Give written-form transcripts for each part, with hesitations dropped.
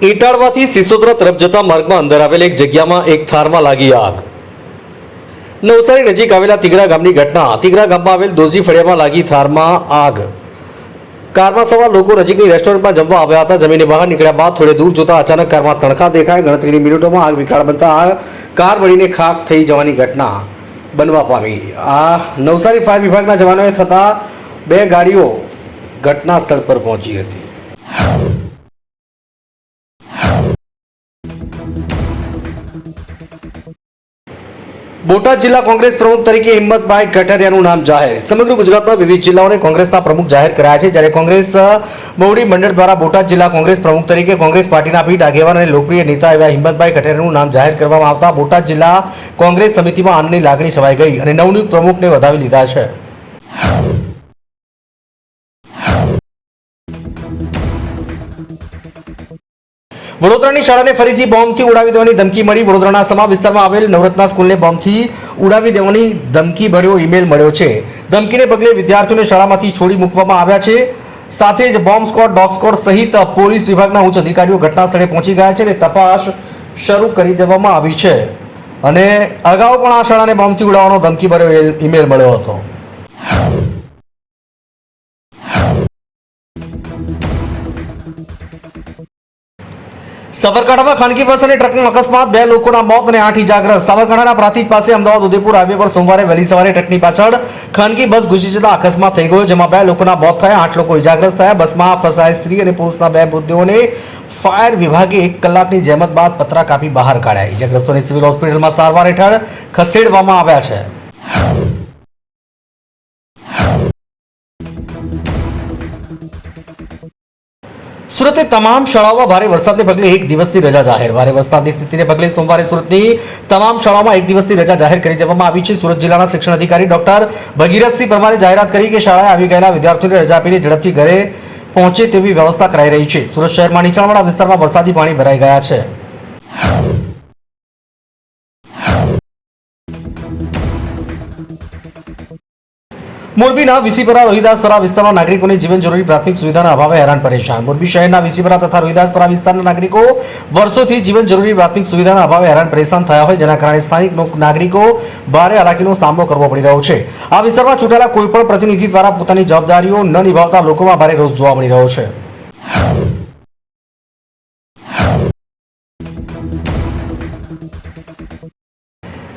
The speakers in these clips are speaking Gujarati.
ઈટાળવાથી સિસોદરા તરફ જતા માર્ગમાં અંદર આવેલ એક જગ્યામાં એક થારમાં લાગી આગ। નવસારી નજીક આવેલા તિગરા ગામની ઘટના। તિગરા ગામમાં આવેલ દોઝી ફળિયામાં લાગી થારમાં આગ। કારમાં સવાર લોકો નજીકની રેસ્ટોરન્ટમાં જમવા આવ્યા હતા। જમીને બહાર નીકળ્યા બાદ થોડે દૂર જોતા અચાનક કારમાં તણખા દેખાય। ગણતરીની મિનિટોમાં આગ વિકરાળ બનતા કાર બળીને ખાખ થઈ જવાની ઘટના બનવા પામી। આ નવસારી ફાયર વિભાગના જવાનોએ થતા 2 ગાડીઓ ઘટના સ્થળ પર પહોંચી હતી। બોટાદ જિલ્લા કોંગ્રેસ પ્રમુખ તરીકે હિંમતભાઈ કઠરિયાનું નામ જાહેર। સમગ્ર ગુજરાતમાં વિવિધ જિલ્લાઓને કોંગ્રેસના પ્રમુખ જાહેર કરાયા છે। જ્યારે કોંગ્રેસ મોવડી મંડળ દ્વારા બોટાદ જિલ્લા કોંગ્રેસ પ્રમુખ તરીકે કોંગ્રેસ પાર્ટીના પીઢ આગેવાન અને લોકપ્રિય નેતા એવા હિંમતભાઈ કઠરિયાનું નામ જાહેર કરવામાં આવતા બોટાદ જિલ્લા કોંગ્રેસ સમિતિમાં આનંદની લાગણી છવાઈ ગઈ અને નવનિયુક્ત પ્રમુખને વધાવી લીધા છે। વડોદરાની શાળાને ફરીથી બોમ્બથી ઉડાવી દેવાની ધમકી મળી। વડોદરાના સમા વિસ્તારમાં આવેલ નવરત્ના સ્કૂલને બોમ્બથી ઉડાવી દેવાની ધમકી ભર્યો ઈમેલ મળ્યો છે। ધમકીને પગલે વિદ્યાર્થીઓને શાળામાંથી છોડી મૂકવામાં આવ્યા છે। સાથે જ બોમ્બ સ્ક્વોડ, ડોગ સ્ક્વોડ સહિત પોલીસ વિભાગના ઉચ્ચ અધિકારીઓ ઘટના સ્થળે પહોંચી ગયા છે અને તપાસ શરૂ કરી દેવામાં આવી છે। અને અગાઉ પણ આ શાળાને બોમ્બથી ઉડાવવાનો ધમકી ભર્યો ઈમેલ મળ્યો હતો। સાબરકાંઠામાં ખાનગી બસ અને ટ્રકનો અકસ્માત, 2 લોકોના મોત અને 8 ઇજાગ્રસ્ત। સાબરકાંઠાના પ્રાંતિજ પાસે અમદાવાદ ઉદયપુર હાઈવે પર સોમવારે વહેલી સવારે ટ્રકની પાછળ ખાનગી બસ ઘૂસી જતા અકસ્માત થઈ ગયો, જેમાં 2 લોકોના મોત થયા, 8 લોકો ઇજાગ્રસ્ત થયા। બસમાં ફસાયેલ સ્ત્રી અને પુરુષના 2 મૃતદેહોને ફાયર વિભાગે 1 કલાકની જહેમત બાદ પતરા કાપી બહાર કાઢ્યા। ઇજાગ્રસ્તોને સિવિલ હોસ્પિટલમાં સારવાર હેઠળ ખસેડવામાં આવ્યા છે। સુરતની તમામ શાળાઓમાં ભારે વરસાદને પગલે 1 દિવસની રજા જાહેર। ભારે વરસાદની સ્થિતિને પગલે સોમવારે સુરતની તમામ શાળાઓમાં 1 દિવસની રજા જાહેર કરી દેવામાં આવી છે। સુરત જિલ્લાના શિક્ષણ અધિકારી ડોક્ટર ભગીરથસિંહ પરમારે જાહેરાત કરી કે શાળાએ આવી ગયેલા વિદ્યાર્થીઓને રજા આપીને ઝડપથી ઘરે પહોંચે તેવી વ્યવસ્થા કરાઈ રહી છે। સુરત શહેરમાં નીચાણવાળા વિસ્તારમાં વરસાદી પાણી ભરાઈ ગયા છે। મોરબીના વિસીપરા રોહિદાસપરા વિસ્તારના નાગરિકોને જીવન જરૂરી પ્રાથમિક સુવિધાના અભાવે હેરાન પરેશાન। મોરબી શહેરના વિસીપરા તથા રોહિદાસપરા વિસ્તારના નાગરિકો વર્ષોથી જીવન જરૂરી પ્રાથમિક સુવિધાના અભાવે હેરાન પરેશાન થયા હોય, જેના કારણે સ્થાનિક નાગરિકો ભારે હાલાકીનો સામનો કરવો પડી રહ્યો છે। આ વિસ્તારમાં ચૂંટાયેલા કોઈપણ પ્રતિનિધિ દ્વારા પોતાની જવાબદારીઓ ન નિભાવતા લોકોમાં ભારે રોષ જોવા મળી રહ્યો છે।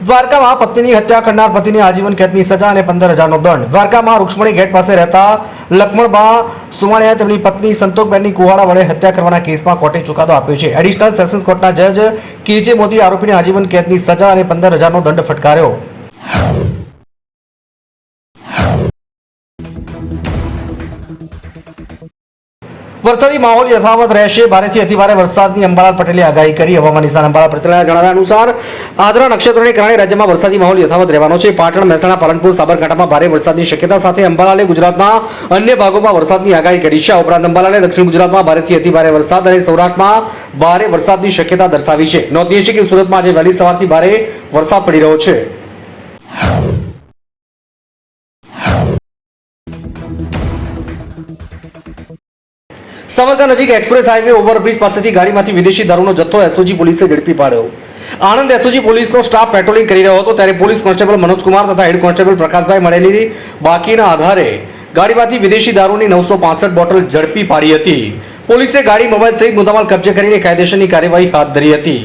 દ્વારકામાં પત્નીની હત્યા કરનાર પતિને આજીવન કેદની સજા અને 15,000નો દંડ। દ્વારકામાં રૂક્ષ્મણી ગેટ પાસે રહેતા લક્ષ્મણબા સુમાણીયાએ તેમની પત્ની સંતોકબેનની કુહાડા વડે હત્યા કરવાના કેસમાં કોર્ટે ચુકાદો આપ્યો છે। એડિશનલ સેશન્સ કોર્ટના જજ કે.જે. મોદીએ આરોપીને આજીવન કેદની સજા અને 15,000નો દંડ ફટકાર્યો। વરસાદી માહોલ યથાવત રહેશે। ભારેથી અતિભારે વરસાદની અંબાલાલ પટેલે આગાહી કરી। હવામાન નિષ્ણાત અંબાલાલ પટેલના જણાવ્યા અનુસાર આદ્રા નક્ષત્રને કારણે રાજ્યમાં વરસાદી માહોલ યથાવત રહેવાનો છે। પાટણ, મહેસાણા, પાલનપુર, સાબરકાંઠામાં ભારે વરસાદની શક્યતા સાથે અંબાલાલે ગુજરાતના અન્ય ભાગોમાં વરસાદની આગાહી કરી છે। આ ઉપરાંત અંબાલાલે દક્ષિણ ગુજરાતમાં ભારેથી અતિભારે વરસાદ અને સૌરાષ્ટ્રમાં ભારે વરસાદની શક્યતા દર્શાવી છે। નોંધનીય છે કે સુરતમાં આજે વહેલી સવારથી ભારે વરસાદ પડી રહ્યો છે। સાબરકાંઠા નજીક એક્સપ્રેસ હાઈવે ઓવરબ્રિજ પાસેથી ગાડીમાંથી વિદેશી દારૂનો જથ્થો એસઓજી પોલીસે ઝડપી પાડ્યો। આણંદ એસઓજી પોલીસનો સ્ટાફ પેટ્રોલિંગ કરી રહ્યો હતો, ત્યારે પોલીસ કોન્સ્ટેબલ મનોજકુમાર તથા હેડ કોન્સ્ટેબલ પ્રકાશભાઈ મળેલી બાકીના આધારે ગાડીમાંથી વિદેશી દારૂની 965 બોટલ ઝડપી પાડી હતી। પોલીસે ગાડી, મોબાઈલ સહિત મુદ્દામાલ કબજે કરીને કાયદેસરની કાર્યવાહી હાથ ધરી હતી।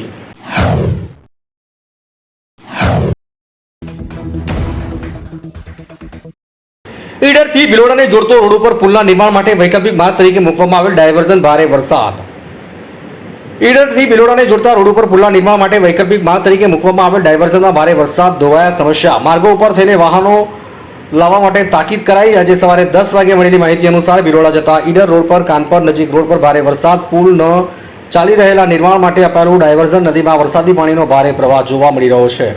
ઈડરથી ભિલોડાને જોડતો રોડ ઉપર પુલના નિર્માણ માટે વૈકલ્પિક માર્ગ તરીકે મૂકવામાં આવેલ ડાયવર્ઝન ભારે વરસાદ। ઈડરથી ભિલોડાને જોડતા રોડ ઉપર પુલના નિર્માણ માટે વૈકલ્પિક માર્ગ તરીકે મૂકવામાં આવેલ ડાયવર્ઝનમાં ભારે વરસાદ ધોવાયા સમસ્યા। માર્ગો ઉપર થઈને વાહનો લાવવા માટે તાકીદ કરાઈ। આજે સવારે 10 વાગે મળેલી માહિતી અનુસાર ભિલોડા જતા ઈડર રોડ પર કાનપર નજીક રોડ પર ભારે વરસાદ, પુલ ન ચાલી રહેલા નિર્માણ માટે અપાયેલું ડાયવર્ઝન, નદીમાં વરસાદી પાણીનો ભારે પ્રવાહ જોવા મળી રહ્યો છે।